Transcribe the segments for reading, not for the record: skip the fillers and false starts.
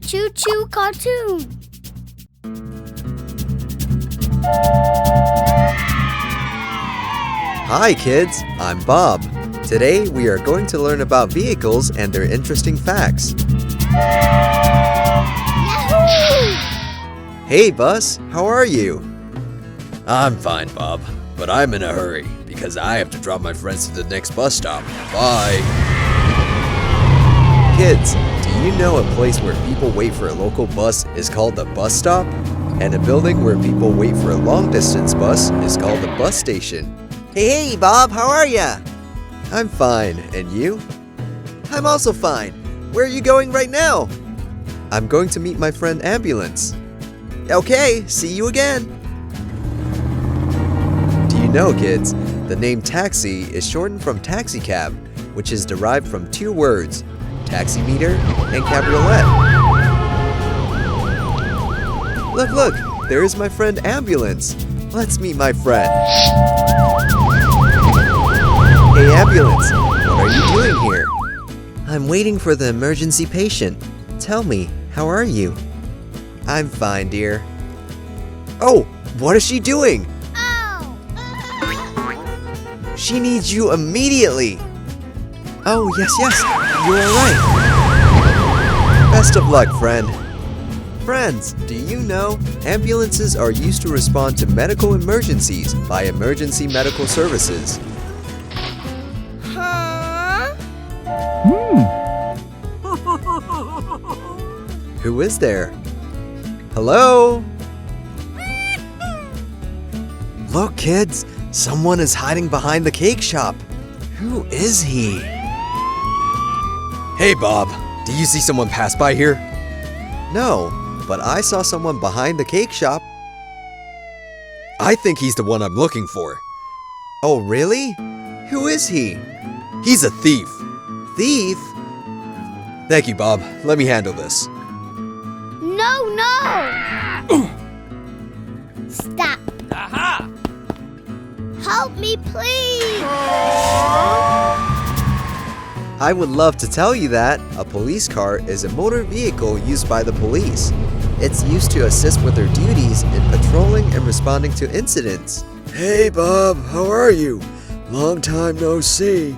Choo Choo Cartoon. Hi kids, I'm Bob. Today we are going to learn about vehicles and their interesting facts. Yahoo! Hey Bus, how are you? I'm fine, Bob, but I'm in a hurry because I have to drop my friends to the next bus stop. Bye. Kids, do you know a place where people wait for a local bus is called a bus stop? And a building where people wait for a long-distance bus is called a bus station. Hey, Bob, how are ya? I'm fine, and you? I'm also fine. Where are you going right now? I'm going to meet my friend Ambulance. Okay, see you again. Do you know, kids, the name taxi is shortened from Taxicab, which is derived from two words, Taximeter and cabriolet. Look, there is my friend Ambulance. Let's meet my friend. Hey Ambulance, what are you doing here? I'm waiting for the emergency patient. Tell me, how are you? I'm fine, dear. Oh, what is she doing? Oh! She needs you immediately. Oh, yes, you are right. Best of luck, friend. Friends, do you know ambulances are used to respond to medical emergencies by emergency medical services? Huh? Who is there? Hello? Look, kids, someone is hiding behind the cake shop. Who is he? Hey, Bob, do you see someone pass by here? No, but I saw someone behind the cake shop. I think he's the one I'm looking for. Oh, really? Who is he? He's a thief. Thief? Thank you, Bob. Let me handle this. No! Stop. Aha! Help me, please. I would love to tell you that a police car is a motor vehicle used by the police. It's used to assist with their duties in patrolling and responding to incidents. Hey Bob, how are you? Long time no see.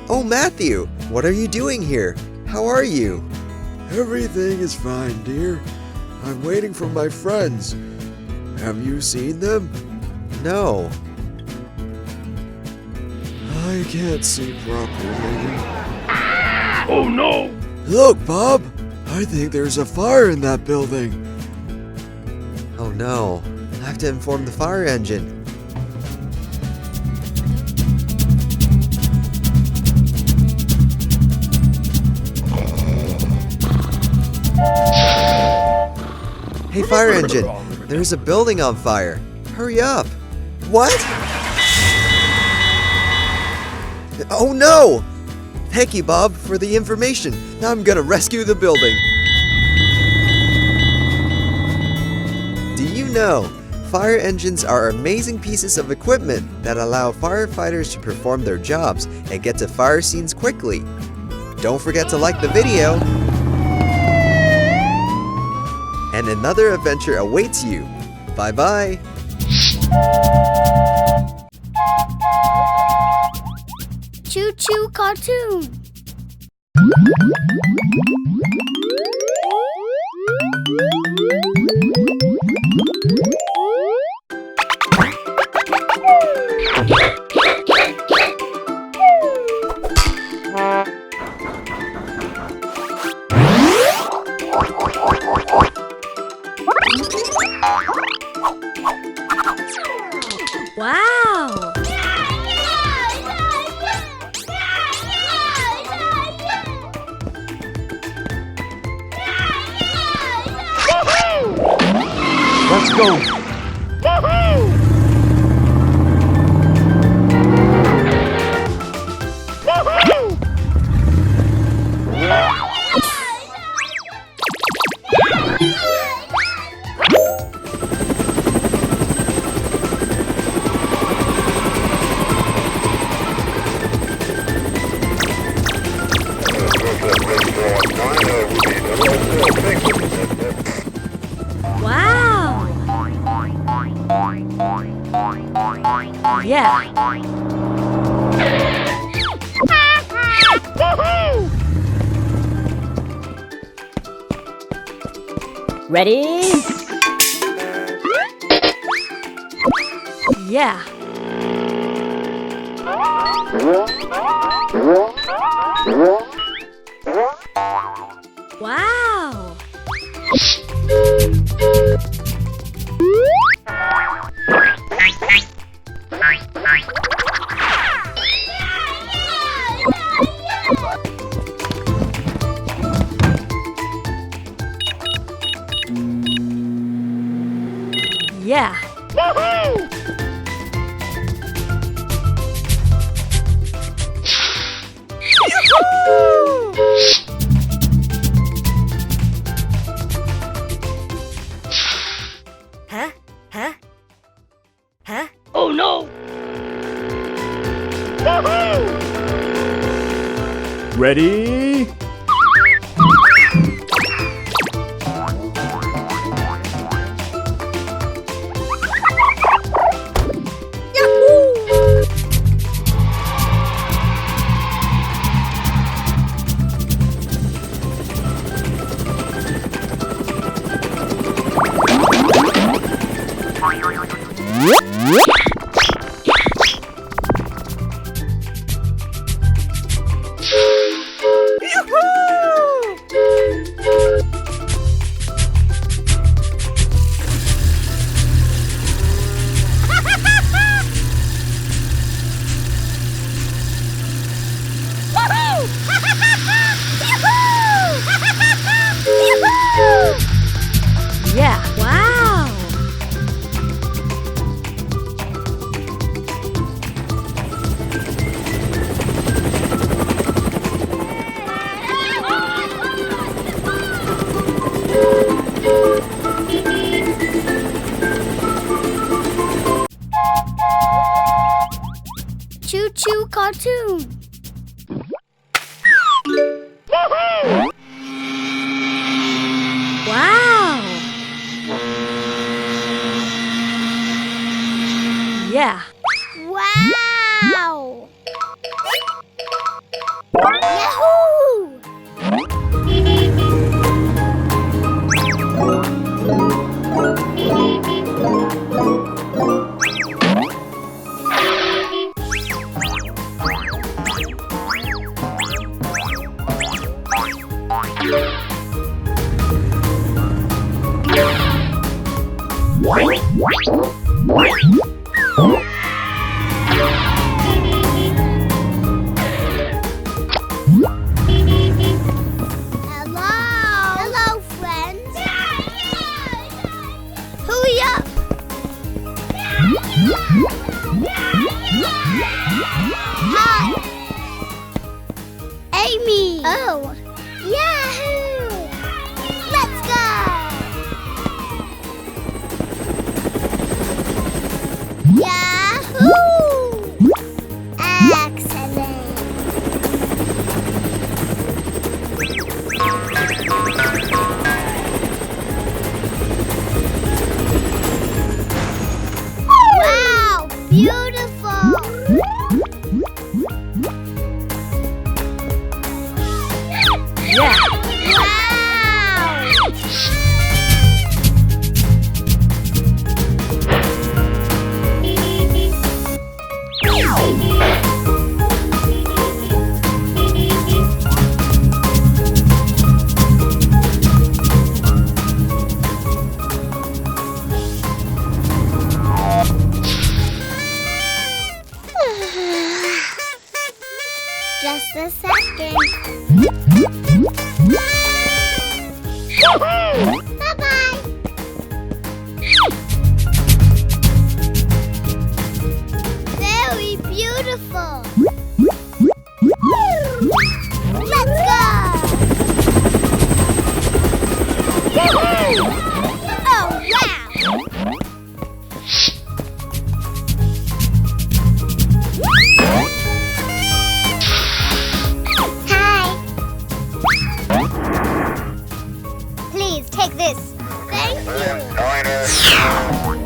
Oh, Matthew, what are you doing here? How are you? Everything is fine, dear. I'm waiting for my friends. Have you seen them? No. I can't see properly. Oh, no! Look, Bob! I think there's a fire in that building. Oh no, I have to inform the fire engine. Hey fire engine, there's a building on fire. Hurry up. What? Oh no! Thank you, Bob, for the information. Now I'm gonna rescue the building. Do you know, fire engines are amazing pieces of equipment that allow firefighters to perform their jobs and get to fire scenes quickly. Don't forget to like the video. And another adventure awaits you. Bye-bye. Choo Choo Cartoon. Wow! Let's go! Wow! Yeah. Ready? Yeah. Wow! Yeah. Huh? Huh? Huh? Oh no! Ready? Yeah. Wow! Choo Choo Cartoon. Wow! Yeah. Wow! Yahoo! Hello! Hello, friends! Hurry up! Hi! Amy! Oh! Yahoo! Let's go! Yahoo! Excellent! Wow! Beautiful! Yeah. Wow! Just a second. this. Thank you.